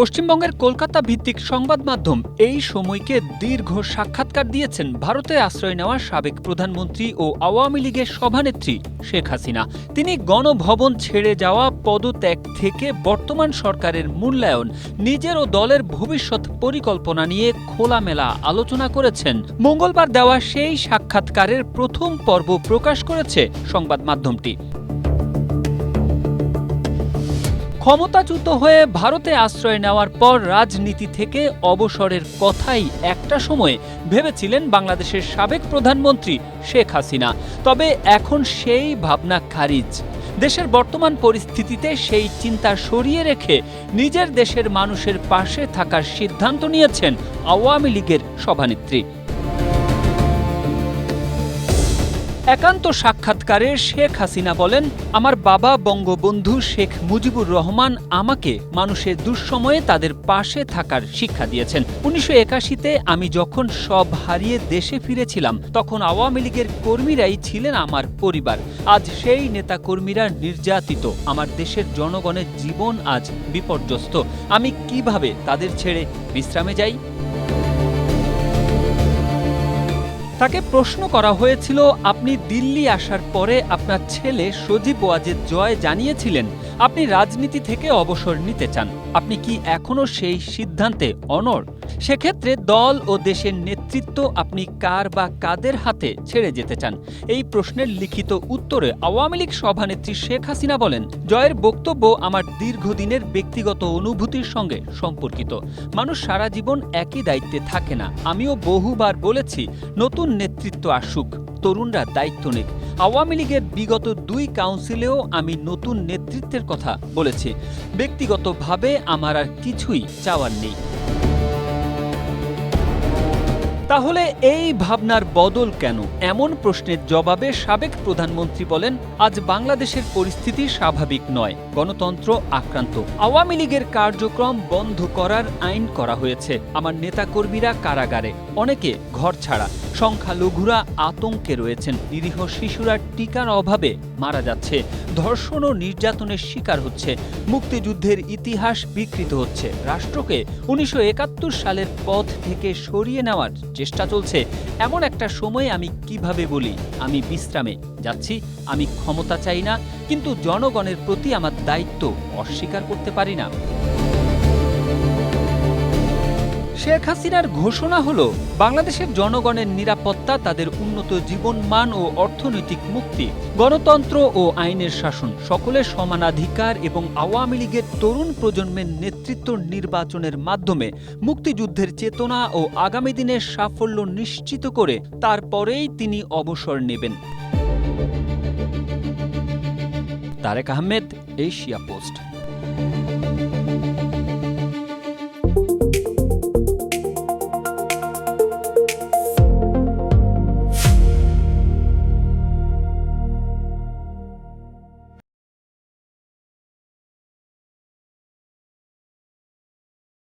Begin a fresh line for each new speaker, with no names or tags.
পশ্চিমবঙ্গের কলকাতা ভিত্তিক সংবাদ মাধ্যম এই সময়কে দীর্ঘ সাক্ষাৎকার দিয়েছেন ভারতে আশ্রয় নেওয়া সাবেক প্রধানমন্ত্রী ও আওয়ামী লীগের সভানেত্রী শেখ হাসিনা। তিনি গণভবন ছেড়ে যাওয়া পদত্যাগ থেকে বর্তমান সরকারের মূল্যায়ন, নিজের ও দলের ভবিষ্যৎ পরিকল্পনা নিয়ে খোলামেলা আলোচনা করেছেন। মঙ্গলবার দেওয়া সেই সাক্ষাৎকারের প্রথম পর্ব প্রকাশ করেছে সংবাদ মাধ্যমটি। ক্ষমতাচ্যুত হয়ে ভারতে আশ্রয় নেওয়ার পর রাজনীতি থেকে অবসরের কথাই একটা সময়ে ভেবেছিলেন বাংলাদেশের সাবেক প্রধানমন্ত্রী শেখ হাসিনা। তবে এখন সেই ভাবনা খারিজ। দেশের বর্তমান পরিস্থিতিতে সেই চিন্তা সরিয়ে রেখে নিজের দেশের মানুষের পাশে থাকার সিদ্ধান্ত নিয়েছেন আওয়ামী লীগের সভানেত্রী। একান্ত সাক্ষাৎকারে শেখ হাসিনা বলেন, আমার বাবা বঙ্গবন্ধু শেখ মুজিবুর রহমান আমাকে মানুষের দুঃসময়ে তাদের পাশে থাকার শিক্ষা দিয়েছেন। 1981-তে আমি যখন সব হারিয়ে দেশে ফিরেছিলাম তখন আওয়ামী লীগের কর্মীরাই ছিলেন আমার পরিবার। আজ সেই নেতাকর্মীরা নির্যাতিত, আমার দেশের জনগণের জীবন আজ বিপর্যস্ত। আমি কিভাবে তাদের ছেড়ে বিশ্রামে যাই? তাকে প্রশ্ন করা হয়েছিল, আপনি দিল্লি আসার পরে আপনার ছেলে সজীব ওয়াজেদ জয় জানিয়েছিলেন আপনি রাজনীতি থেকে অবসর নিতে চান। আপনি কি এখনো সেই সিদ্ধান্তে অনড়? সেক্ষেত্রে দল ও দেশের নেতৃত্ব আপনি কার বা কাদের হাতে ছেড়ে যেতে চান? এই প্রশ্নের লিখিত উত্তরে আওয়ামী লীগ সভানেত্রী শেখ হাসিনা বলেন, জয়ের বক্তব্য আমার দীর্ঘদিনের ব্যক্তিগত অনুভূতির সঙ্গে সম্পর্কিত। মানুষ সারা জীবন একই দায়িত্বে থাকে না। আমিও বহুবার বলেছি, নতুন নেতৃত্ব আসুক, তরুণরা দায়িত্ব নিক। আওয়ামী লীগের বিগত 2 কাউন্সিলেও আমি নতুন নেতৃত্বের কথা বলেছি। ব্যক্তিগতভাবে আমার আর কিছুই চাওয়ার নেই। তাহলে এই ভাবনার বদল কেন? এমন প্রশ্নের জবাবে সাবেক প্রধানমন্ত্রী বলেন, আজ বাংলাদেশের পরিস্থিতি স্বাভাবিক নয়। গণতন্ত্র আক্রান্ত। আওয়ামী লীগের কার্যক্রম বন্ধ করার আইন করা হয়েছে। আমার নেতাকর্মীরা কারাগারে, অনেকে ঘর ছাড়া। সংখ্যালঘুরা আতঙ্কে রয়েছেন। নিরীহ শিশুরা টিকার অভাবে মারা যাচ্ছে। ধর্ষণ ও নির্যাতনের শিকার হচ্ছে। মুক্তিযুদ্ধের ইতিহাস বিকৃত হচ্ছে। রাষ্ট্রকে 1971 সালের পথ থেকে সরিয়ে নেওয়ার চেষ্টা চলছে। এমন একটা সময়ে আমি কিভাবে বলি আমি বিশ্রামে যাচ্ছি? আমি ক্ষমতা চাই না, কিন্তু জনগণের প্রতি আমার দায়িত্ব অস্বীকার করতে পারি না। শেখ হাসিনার ঘোষণা হলো, বাংলাদেশের জনগণের নিরাপত্তা, তাদের উন্নত জীবনমান ও অর্থনৈতিক মুক্তি, গণতন্ত্র ও আইনের শাসন, সকলের সমানাধিকার এবং আওয়ামী লীগের তরুণ প্রজন্মের নেতৃত্ব নির্বাচনের মাধ্যমে মুক্তিযুদ্ধের চেতনা ও আগামী দিনের সাফল্য নিশ্চিত করে তারপরেই তিনি অবসর নেবেন। Tarek Ahmed, Asia post.